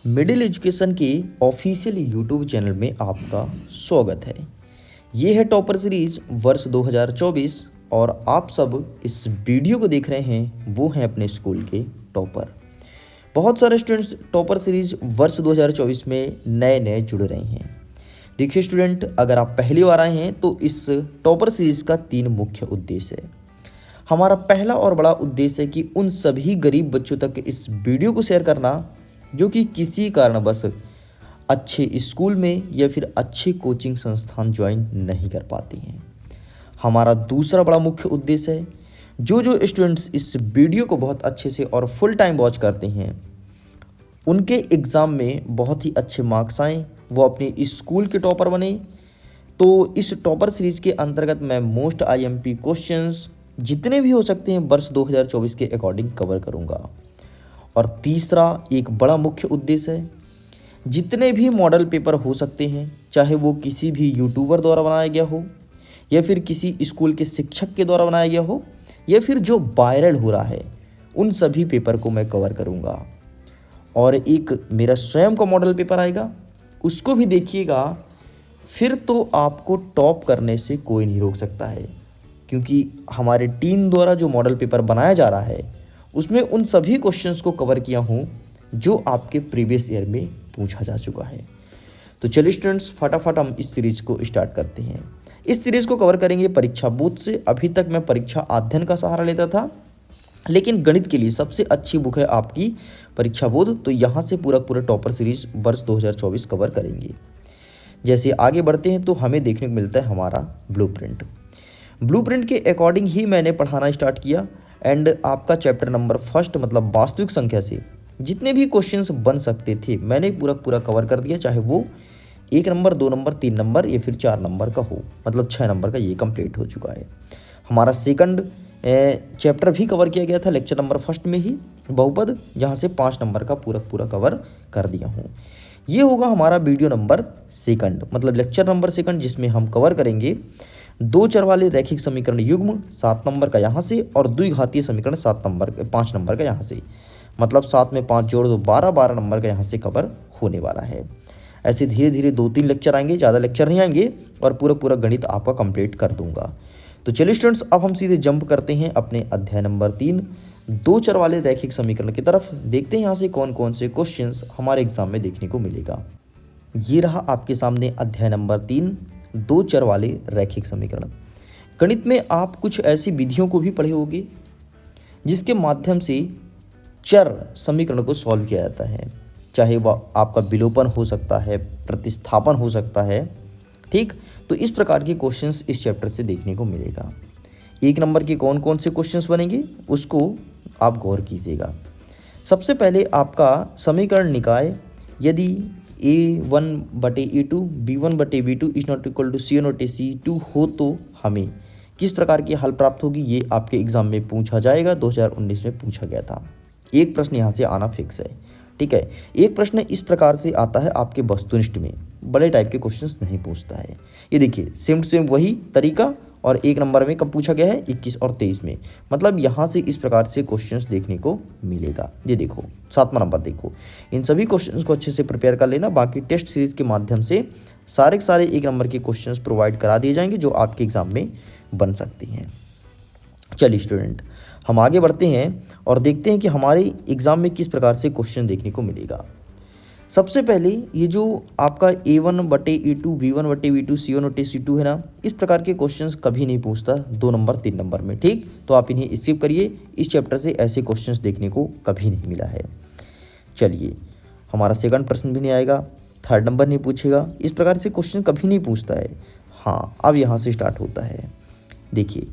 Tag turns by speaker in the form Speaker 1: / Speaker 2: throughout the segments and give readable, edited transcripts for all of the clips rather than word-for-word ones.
Speaker 1: Middle education के official YouTube channel में आपका स्वागत है। ये है टॉपर सीरीज वर्ष 2024 और आप सब इस वीडियो को देख रहे हैं वो हैं अपने स्कूल के टॉपर। बहुत सारे स्टूडेंट्स टॉपर सीरीज वर्ष 2024 में नए नए जुड़ रहे हैं। देखिए स्टूडेंट, अगर आप पहली बार आए हैं तो इस टॉपर सीरीज का 3 मुख्य उद्देश्य है। हमारा पहला और बड़ा उद्देश्य है कि उन सभी गरीब बच्चों तक इस वीडियो को शेयर करना जो कि किसी कारणवश अच्छे स्कूल में या फिर अच्छे कोचिंग संस्थान ज्वाइन नहीं कर पाते हैं। हमारा दूसरा बड़ा मुख्य उद्देश्य है जो स्टूडेंट्स इस वीडियो को बहुत अच्छे से और फुल टाइम वॉच करते हैं उनके एग्ज़ाम में बहुत ही अच्छे मार्क्स आएँ, वो अपने स्कूल के टॉपर बने। तो इस टॉपर सीरीज़ के अंतर्गत मैं मोस्ट आईएमपी क्वेश्चंस जितने भी हो सकते हैं वर्ष 2024 के अकॉर्डिंग कवर करूंगा। और तीसरा एक बड़ा मुख्य उद्देश्य है, जितने भी मॉडल पेपर हो सकते हैं, चाहे वो किसी भी यूट्यूबर द्वारा बनाया गया हो या फिर किसी स्कूल के शिक्षक के द्वारा बनाया गया हो या फिर जो वायरल हो रहा है, उन सभी पेपर को मैं कवर करूंगा। और एक मेरा स्वयं का मॉडल पेपर आएगा, उसको भी देखिएगा। फिर तो आपको टॉप करने से कोई नहीं रोक सकता है, क्योंकि हमारे टीम द्वारा जो मॉडल पेपर बनाया जा रहा है उसमें उन सभी क्वेश्चंस को कवर किया हूँ जो आपके प्रीवियस ईयर में पूछा जा चुका है। तो चलिए स्टूडेंट्स, फटाफट हम इस सीरीज़ को स्टार्ट करते हैं। इस सीरीज़ को कवर करेंगे परीक्षा बोध से। अभी तक मैं परीक्षा अध्ययन का सहारा लेता था, लेकिन गणित के लिए सबसे अच्छी बुक है आपकी परीक्षा बोध। तो यहाँ से पूरा टॉपर सीरीज वर्ष 2024 कवर करेंगे। जैसे आगे बढ़ते हैं तो हमें देखने को मिलता है हमारा ब्लूप्रिंट के अकॉर्डिंग ही मैंने पढ़ाना स्टार्ट किया। एंड आपका चैप्टर नंबर फर्स्ट मतलब वास्तविक संख्या से जितने भी क्वेश्चंस बन सकते थे मैंने पूरा कवर कर दिया, चाहे वो 1 नंबर 2 नंबर 3 नंबर या फिर 4 नंबर का हो, मतलब 6 नंबर का ये कंप्लीट हो चुका है। हमारा सेकंड चैप्टर भी कवर किया गया था लेक्चर नंबर फर्स्ट में ही, बहुपद, जहाँ से 5 नंबर का पूरा कवर कर दिया हूँ। ये होगा हमारा वीडियो नंबर सेकंड मतलब लेक्चर नंबर सेकंड, जिसमें हम कवर करेंगे 2 चर वाले रैखिक समीकरण युग्म 7 नंबर का यहाँ से और द्विघातीय समीकरण 5 नंबर का यहाँ से, मतलब 7 में 5 जोड़ दो 12 नंबर का यहाँ से कवर होने वाला है। ऐसे धीरे धीरे 2-3 लेक्चर आएंगे, ज़्यादा लेक्चर नहीं आएंगे और पूरा गणित आपका कंप्लीट कर दूंगा। तो चलिए स्टूडेंट्स, अब हम सीधे जंप करते हैं अपने अध्याय नंबर 3 2 चर वाले रैखिक समीकरण की तरफ। देखते हैं यहाँ से कौन कौन से क्वेश्चंस हमारे एग्जाम में देखने को मिलेगा। ये रहा आपके सामने अध्याय नंबर 3 2 चर वाले रैखिक समीकरण। गणित में आप कुछ ऐसी विधियों को भी पढ़े होंगे जिसके माध्यम से चर समीकरण को सॉल्व किया जाता है, चाहे वह आपका विलोपन हो सकता है, प्रतिस्थापन हो सकता है। ठीक, तो इस प्रकार के क्वेश्चंस इस चैप्टर से देखने को मिलेगा। 1 नंबर के कौन कौन से क्वेश्चंस बनेंगे उसको आप गौर कीजिएगा। सबसे पहले आपका समीकरण निकाय यदि a1/a2 b1/b2 is not equal to c1/c2 हो तो हमें किस प्रकार की हल प्राप्त होगी, ये आपके एग्जाम में पूछा जाएगा। 2019 में पूछा गया था। एक प्रश्न यहाँ से आना फिक्स है। ठीक है, एक प्रश्न इस प्रकार से आता है आपके वस्तुनिष्ठ में, बड़े टाइप के क्वेश्चंस नहीं पूछता है। ये देखिए सेम टू सेम वही तरीका, और 1 नंबर में कब पूछा गया है 21 और 23 में, मतलब यहाँ से इस प्रकार से क्वेश्चंस देखने को मिलेगा। ये देखो 7वां नंबर, देखो इन सभी क्वेश्चंस को अच्छे से प्रिपेयर कर लेना। बाकी टेस्ट सीरीज के माध्यम से सारे के सारे 1 नंबर के क्वेश्चंस प्रोवाइड करा दिए जाएंगे जो आपके एग्जाम में बन सकते हैं। चलिए स्टूडेंट, हम आगे बढ़ते हैं और देखते हैं कि हमारे एग्जाम में किस प्रकार से क्वेश्चन देखने को मिलेगा। सबसे पहले ये जो आपका a1/a2 b1/b2 c1/c2 है ना, इस प्रकार के क्वेश्चंस कभी नहीं पूछता 2 नंबर 3 नंबर में। ठीक, तो आप इन्हें स्किप करिए, इस चैप्टर से ऐसे क्वेश्चंस देखने को कभी नहीं मिला है। चलिए, हमारा सेकंड प्रश्न भी नहीं आएगा, 3rd नंबर नहीं पूछेगा, इस प्रकार से क्वेश्चन कभी नहीं पूछता है। हाँ, अब यहाँ से स्टार्ट होता है। देखिए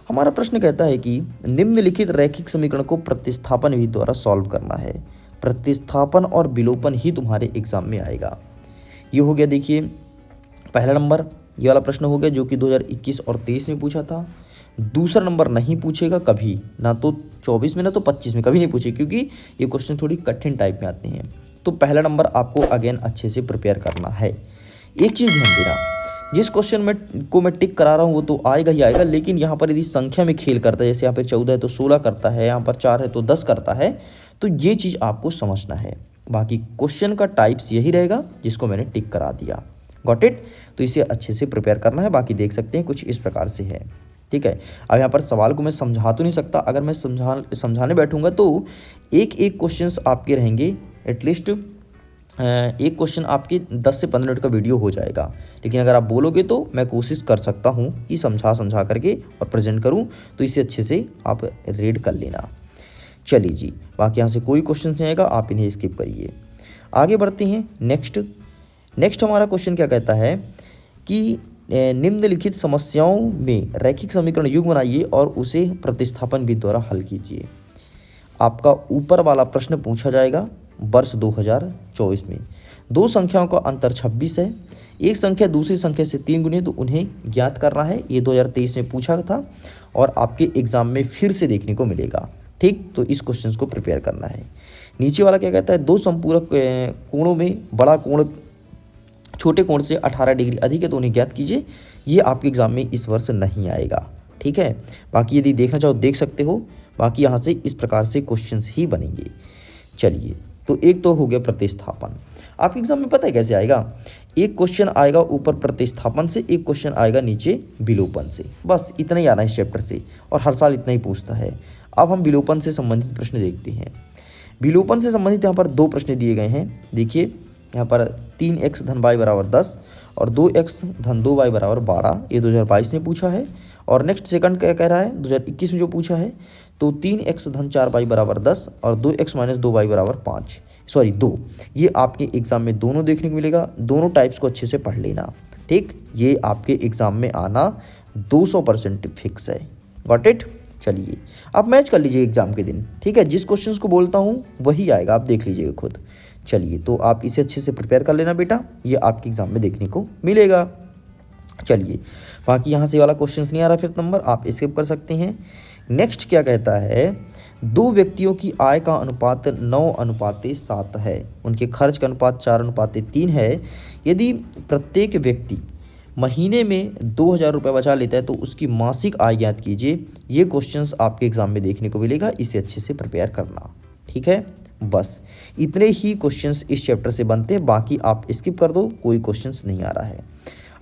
Speaker 1: हमारा प्रश्न कहता है कि निम्नलिखित रैखिक समीकरण को प्रतिस्थापन विधि द्वारा सॉल्व करना है। प्रतिस्थापन और विलोपन ही तुम्हारे एग्जाम में आएगा। ये हो गया, देखिए पहला नंबर, ये वाला प्रश्न हो गया जो कि 2021 और 23 में पूछा था। दूसरा नंबर नहीं पूछेगा कभी, ना तो 24 में ना तो 25 में, कभी नहीं पूछे, क्योंकि ये क्वेश्चन थोड़ी कठिन टाइप में आते हैं। तो पहला नंबर आपको अगेन अच्छे से प्रिपेयर करना है। एक चीज़ ध्यान देना, जिस क्वेश्चन मैं टिक करा रहा हूँ वो तो आएगा ही आएगा, लेकिन यहाँ पर यदि संख्या में खेल करता है, जैसे यहाँ पर 14 है तो 16 करता है, यहाँ पर 4 है तो 10 करता है, तो ये चीज़ आपको समझना है। बाकी क्वेश्चन का टाइप्स यही रहेगा जिसको मैंने टिक करा दिया। Got it. तो इसे अच्छे से प्रिपेयर करना है। बाकी देख सकते हैं कुछ इस प्रकार से है, ठीक है। अब यहाँ पर सवाल को मैं समझा तो नहीं सकता, अगर मैं समझाने बैठूंगा तो एक एक क्वेश्चंस आपके रहेंगे, एटलीस्ट एक क्वेश्चन आपके 10 से 15 मिनट का वीडियो हो जाएगा। लेकिन अगर आप बोलोगे तो मैं कोशिश कर सकता हूँ कि समझा करके और प्रेजेंट करूँ, तो इसे अच्छे से आप रीड कर लेना। चलिए जी, बाकी यहाँ से कोई क्वेश्चन नहीं आएगा, आप इन्हें स्किप करिए। आगे बढ़ते हैं। नेक्स्ट हमारा क्वेश्चन क्या कहता है कि निम्नलिखित समस्याओं में रैखिक समीकरण युग्म बनाइए और उसे प्रतिस्थापन विधि द्वारा हल कीजिए। आपका ऊपर वाला प्रश्न पूछा जाएगा वर्ष 2024 में। दो संख्याओं का अंतर 26 है। एक संख्या दूसरी संख्या से 3 गुनी, तो उन्हें ज्ञात करना है। ये 2023 में पूछा था और आपके एग्जाम में फिर से देखने को मिलेगा, ठीक। तो इस क्वेश्चन को प्रिपेयर करना है। नीचे वाला क्या कहता है, दो संपूरक कोणों में बड़ा कोण छोटे कोण से 18 डिग्री अधिक है, तो उन्हें ज्ञात कीजिए। ये आपके एग्जाम में इस वर्ष नहीं आएगा, ठीक है। बाकी यदि देखना चाहो देख सकते हो। बाकी यहाँ से इस प्रकार से क्वेश्चंस ही बनेंगे। चलिए, तो एक तो हो गया प्रतिस्थापन। आपके एग्जाम में पता है कैसे आएगा, एक क्वेश्चन आएगा ऊपर प्रतिस्थापन से, एक क्वेश्चन आएगा नीचे विलोपन से। बस इतना ही आना है इस चैप्टर से, और हर साल इतना ही पूछता है। अब हम विलोपन से संबंधित प्रश्न देखते हैं। विलोपन से संबंधित यहाँ पर 2 प्रश्न दिए गए हैं। देखिए यहाँ पर 3x धन y बराबर 10 और 2x धन 2y बराबर 12, ये 2022 में पूछा है। और नेक्स्ट सेकंड क्या कह रहा है, 2021 में जो पूछा है, तो 3x धन 4y बराबर 10 और 2x माइनस 2y बराबर 2। ये आपके एग्जाम में दोनों देखने को मिलेगा। दोनों टाइप्स को अच्छे से पढ़ लेना, ठीक। ये आपके एग्जाम में आना 200% फिक्स है। Got it. चलिए, आप मैच कर लीजिए एग्जाम के दिन, ठीक है। जिस क्वेश्चंस को बोलता हूँ वही आएगा, आप देख लीजिएगा खुद। चलिए, तो आप इसे अच्छे से प्रिपेयर कर लेना बेटा, ये आपके एग्जाम में देखने को मिलेगा। चलिए, बाकी यहाँ से वाला क्वेश्चंस नहीं आ रहा 5th नंबर, आप स्किप कर सकते हैं। नेक्स्ट क्या कहता है, 2 व्यक्तियों की आय का अनुपात 9:7 है। उनके खर्च का अनुपात 4:3 है। यदि प्रत्येक व्यक्ति महीने में 2000 रुपये बचा लेता है तो उसकी मासिक आय ज्ञात कीजिए। ये क्वेश्चंस आपके एग्जाम में देखने को मिलेगा, इसे अच्छे से प्रिपेयर करना, ठीक है। बस इतने ही क्वेश्चंस इस चैप्टर से बनते हैं, बाकी आप स्किप कर दो, कोई क्वेश्चंस नहीं आ रहा है।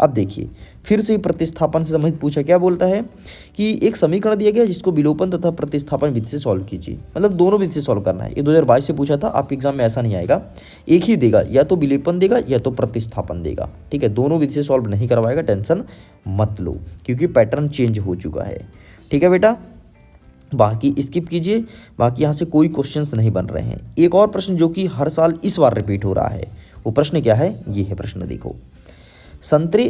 Speaker 1: अब देखिए, फिर से प्रतिस्थापन से संबंधित पूछा, क्या बोलता है कि एक समीकरण दिया गया जिसको विलोपन तथा प्रतिस्थापन विधि से सॉल्व कीजिए। मतलब दोनों विधि से सॉल्व करना है। ये 2022 से पूछा था, आपके एग्जाम में ऐसा नहीं आएगा, एक ही देगा, या तो विलोपन देगा या तो प्रतिस्थापन देगा, ठीक है। दोनों विधि से सॉल्व नहीं करवाएगा, टेंशन मत लो, क्योंकि पैटर्न चेंज हो चुका है, ठीक है बेटा। बाकी स्किप कीजिए, बाकी यहाँ से कोई क्वेश्चंस नहीं बन रहे हैं। एक और प्रश्न जो कि हर साल इस बार रिपीट हो रहा है, वो प्रश्न क्या है, ये है प्रश्न, देखो। संतरे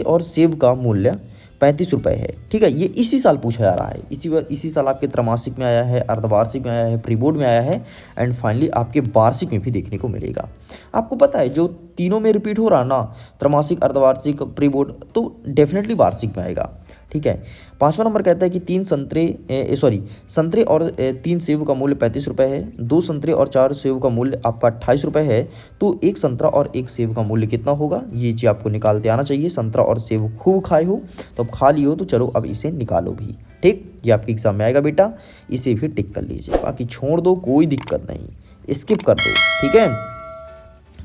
Speaker 1: और सेब का मूल्य 35 रुपये है, ठीक है। ये इसी साल पूछा जा रहा है, इसी साल आपके त्रैमासिक में आया है, अर्धवार्षिक में आया है, प्री बोर्ड में आया है, एंड फाइनली आपके वार्षिक में भी देखने को मिलेगा। आपको पता है जो तीनों में रिपीट हो रहा ना, त्रैमासिक, अर्धवार्षिक, प्री बोर्ड, तो डेफिनेटली वार्षिक में आएगा, ठीक है। 5वां नंबर कहता है कि 3 संतरे और 3 सेब का मूल्य 35 रुपये है। 2 संतरे और 4 सेब का मूल्य आपका 28 रुपये है। तो 1 संतरा और 1 सेब का मूल्य कितना होगा, ये चीज़ आपको निकालते आना चाहिए। संतरा और सेब खूब खाए हो तो अब खा लियो, तो चलो अब इसे निकालो भी, ठीक। ये आपके एग्जाम में आएगा बेटा, इसे भी टिक कर लीजिए। बाकी छोड़ दो, कोई दिक्कत नहीं, स्किप कर दो, ठीक है।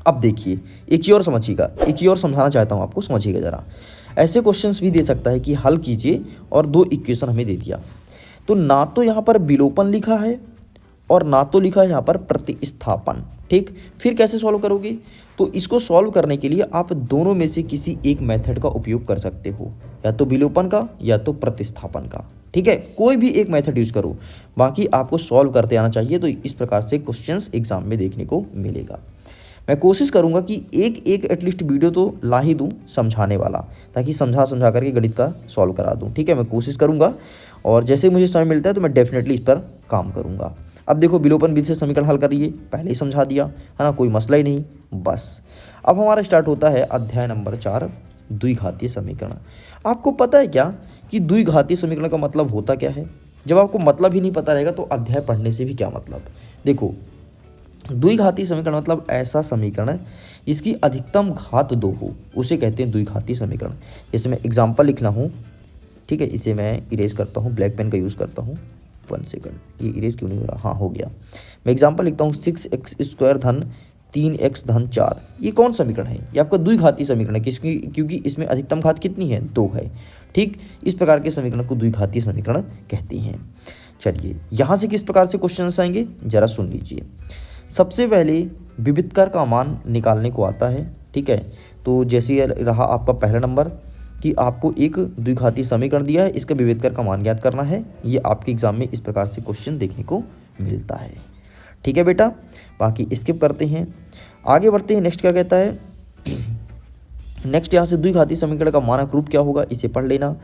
Speaker 1: अब देखिए, एक चीज़ और समझिएगा, एक चीज़ और समझाना चाहता हूँ आपको, समझिएगा ज़रा। ऐसे क्वेश्चंस भी दे सकता है कि हल कीजिए और 2 इक्वेशन हमें दे दिया, तो ना तो यहाँ पर विलोपन लिखा है और ना तो लिखा है यहाँ पर प्रतिस्थापन, ठीक। फिर कैसे सॉल्व करोगे, तो इसको सॉल्व करने के लिए आप दोनों में से किसी एक मेथड का उपयोग कर सकते हो, या तो विलोपन का या तो प्रतिस्थापन का, ठीक है। कोई भी एक मेथड यूज करो, बाकी आपको सॉल्व करते आना चाहिए। तो इस प्रकार से क्वेश्चंस एग्जाम में देखने को मिलेगा। मैं कोशिश करूंगा कि एक एटलीस्ट वीडियो तो ला ही दूं समझाने वाला, ताकि समझा करके गणित का सॉल्व करा दूं, ठीक है। मैं कोशिश करूंगा, और जैसे मुझे समय मिलता है तो मैं डेफिनेटली इस पर काम करूंगा। अब देखो, विलोपन विधि से समीकरण हल करिए, पहले ही समझा दिया है ना, कोई मसला ही नहीं। बस अब हमारा स्टार्ट होता है अध्याय नंबर 4, द्विघातीय समीकरण। आपको पता है क्या कि द्विघातीय समीकरण का मतलब होता क्या है? जब आपको मतलब ही नहीं पता रहेगा तो अध्याय पढ़ने से भी क्या मतलब। देखो, द्विघातीय समीकरण मतलब ऐसा समीकरण है जिसकी अधिकतम घात 2 हो, उसे कहते हैं द्विघातीय समीकरण। जैसे मैं एग्जाम्पल लिख रहा हूँ, ठीक है, इसे मैं इरेज करता हूँ, ब्लैक पेन का यूज़ करता हूँ। 1 सेकंड, ये इरेज क्यों नहीं हो रहा, हाँ हो गया। मैं एग्जांपल लिखता हूँ 6x² धन 3x धन 4। ये कौन समीकरण है, ये आपका द्विघाती समीकरण है, क्योंकि इसमें अधिकतम घात कितनी है, 2 है। ठीक, इस प्रकार के समीकरण को द्विघाती समीकरण कहते हैं। चलिए यहाँ से किस प्रकार से क्वेश्चन आएंगे जरा सुन लीजिए। सबसे पहले विविधकर का मान निकालने को आता है। ठीक है, तो जैसे रहा आपका पहला नंबर कि आपको एक द्विघाती समीकरण दिया है, इसका विविधकर का मान ज्ञात करना है। ये आपके एग्जाम में इस प्रकार से क्वेश्चन देखने को मिलता है। ठीक है बेटा, बाकी स्किप करते हैं, आगे बढ़ते हैं। नेक्स्ट क्या कहता है, नेक्स्ट यहाँ से द्विघाती समीकरण का मानक रूप क्या होगा, इसे पढ़ लेना।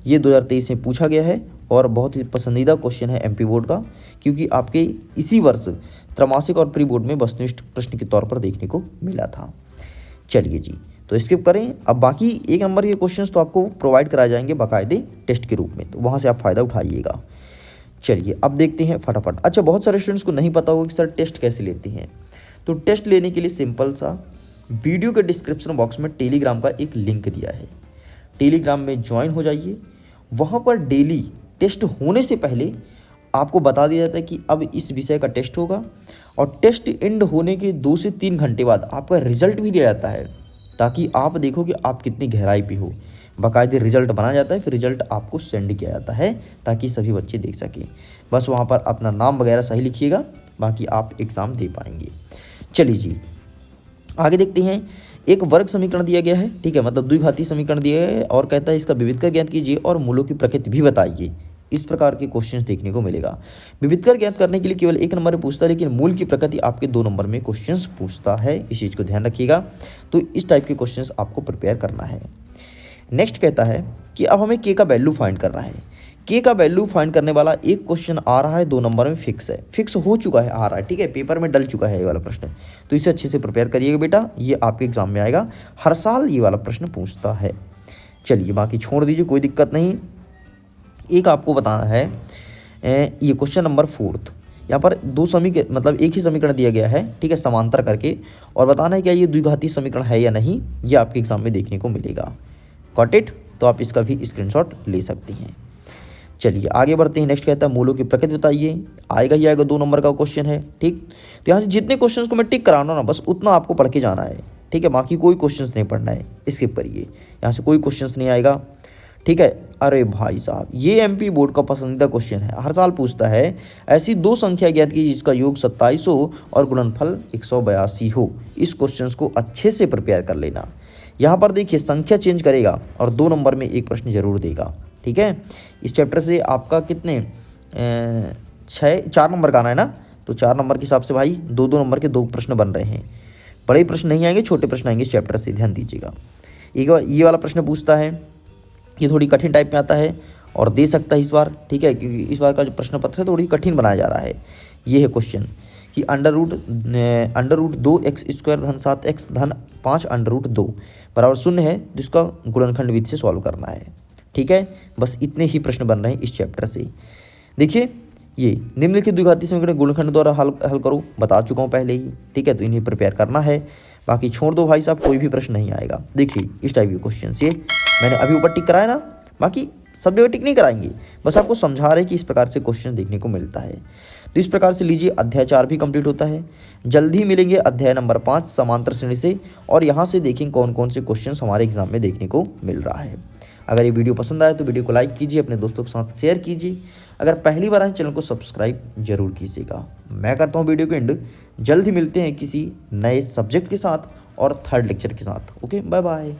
Speaker 1: ये 2023 में पूछा गया है और बहुत ही पसंदीदा क्वेश्चन है एमपी बोर्ड का, क्योंकि आपके इसी वर्ष त्रैमासिक और प्री बोर्ड में वस्तुनिष्ठ प्रश्न के तौर पर देखने को मिला था। चलिए जी, तो स्किप करें। अब बाकी 1 नंबर के क्वेश्चंस तो आपको प्रोवाइड कराए जाएंगे बाकायदे टेस्ट के रूप में, तो वहाँ से आप फ़ायदा उठाइएगा। चलिए अब देखते हैं फटाफट। अच्छा, बहुत सारे स्टूडेंट्स को नहीं पता होगा कि सर टेस्ट कैसे लेते हैं, तो टेस्ट लेने के लिए सिंपल सा वीडियो के डिस्क्रिप्शन बॉक्स में टेलीग्राम का एक लिंक दिया है, टेलीग्राम में ज्वाइन हो जाइए। वहाँ पर डेली टेस्ट होने से पहले आपको बता दिया जाता है कि अब इस विषय का टेस्ट होगा, और टेस्ट एंड होने के 2 से 3 घंटे बाद आपका रिजल्ट भी दिया जाता है, ताकि आप देखो कि आप कितनी गहराई पे हो। बाकायदे रिजल्ट बनाया जाता है, फिर रिजल्ट आपको सेंड किया जाता है ताकि सभी बच्चे देख सकें। बस वहाँ पर अपना नाम वगैरह सही लिखिएगा, बाकी आप एग्ज़ाम दे पाएंगे। चलिए जी आगे देखते हैं। एक वर्ग समीकरण दिया गया है, ठीक है, मतलब द्विघाती समीकरण दिया है, और कहता है इसका विविधकर ज्ञात कीजिए और मूलों की प्रकृति भी बताइए। इस प्रकार के क्वेश्चंस देखने को मिलेगा। विविधकर ज्ञात करने के लिए केवल 1 नंबर में पूछता है, लेकिन मूल की प्रकृति आपके 2 नंबर में क्वेश्चंस पूछता है, इस चीज़ को ध्यान रखिएगा। तो इस टाइप के क्वेश्चंस आपको प्रिपेयर करना है। नेक्स्ट कहता है कि अब हमें के का वैल्यू फाइंड करना है। के का वैल्यू फाइंड करने वाला एक क्वेश्चन आ रहा है 2 नंबर में, फिक्स है, फिक्स हो चुका है, आ रहा है, ठीक है, पेपर में डल चुका है ये वाला प्रश्न, तो इसे अच्छे से प्रिपेयर करिएगा बेटा, ये आपके एग्जाम में आएगा, हर साल ये वाला प्रश्न पूछता है। चलिए बाकी छोड़ दीजिए, कोई दिक्कत नहीं। एक आपको बताना है, ये क्वेश्चन नंबर 4, यहाँ पर 2 समीकरण मतलब एक ही समीकरण दिया गया है, ठीक है, समांतर करके, और बताना है क्या ये द्विघाती समीकरण है या नहीं, ये आपके एग्जाम में देखने को मिलेगा। गॉट इट, तो आप इसका भी स्क्रीनशॉट ले सकते हैं। चलिए आगे बढ़ते हैं। नेक्स्ट कहता है मूलों की प्रकृति बताइए, आएगा ही आएगा, 2 नंबर का क्वेश्चन है, ठीक। तो यहाँ से जितने क्वेश्चंस को मैं टिक करा रहा हूँ ना, बस उतना आपको पढ़ के जाना है, ठीक है, बाकी कोई क्वेश्चंस नहीं पढ़ना है, स्किप करिए, यहाँ से कोई क्वेश्चंस नहीं आएगा, ठीक है। अरे भाई साहब, ये एमपी बोर्ड का पसंदीदा क्वेश्चन है, हर साल पूछता है, ऐसी 2 संख्या ज्ञात की जिसका योग 27 हो और गुणनफल 182 हो। इस क्वेश्चन को अच्छे से प्रिपेयर कर लेना। यहाँ पर देखिए संख्या चेंज करेगा और 2 नंबर में एक प्रश्न जरूर देगा, ठीक है। इस चैप्टर से आपका कितने 4 नंबर का आना है ना, तो 4 नंबर के हिसाब से भाई 2-2 नंबर के 2 प्रश्न बन रहे हैं। बड़े प्रश्न नहीं आएंगे, छोटे प्रश्न आएंगे इस चैप्टर से, ध्यान दीजिएगा। ये वाला प्रश्न पूछता है, ये थोड़ी कठिन टाइप में आता है और दे सकता है इस बार, ठीक है, क्योंकि इस बार का जो प्रश्न पत्र है थोड़ी कठिन बनाया जा रहा है। ये है क्वेश्चन कि अंडर रूट 2x² धन 7x धन 5 अंडर रूट 2 बराबर 0 है, जिसका गुणनखंड विधि से सॉल्व करना है, ठीक है। बस इतने ही प्रश्न बन रहे हैं इस चैप्टर से। देखिए ये निम्नलिखित द्विघाती समीकरण गुणनखंड द्वारा हल करो, बता चुका हूँ पहले ही, ठीक है, तो इन्हें प्रिपेयर करना है। बाकी छोड़ दो भाई साहब, कोई भी प्रश्न नहीं आएगा। देखिए इस टाइप के क्वेश्चन ये मैंने अभी ऊपर टिक कराया ना, बाकी सब जगह टिक नहीं कराएंगे, बस आपको समझा रहे कि इस प्रकार से क्वेश्चन देखने को मिलता है। तो इस प्रकार से लीजिए, अध्याय 4 भी कंप्लीट होता है। जल्द ही मिलेंगे अध्याय नंबर 5 समांतर श्रेणी से, और यहाँ से देखेंगे कौन कौन से क्वेश्चन हमारे एग्जाम में देखने को मिल रहा है। अगर ये वीडियो पसंद आए तो वीडियो को लाइक कीजिए, अपने दोस्तों के साथ शेयर कीजिए। अगर पहली बार आए चैनल को सब्सक्राइब जरूर कीजिएगा। मैं करता हूँ वीडियो को एंड, जल्द ही मिलते हैं किसी नए सब्जेक्ट के साथ और 3rd लेक्चर के साथ। Okay, bye bye.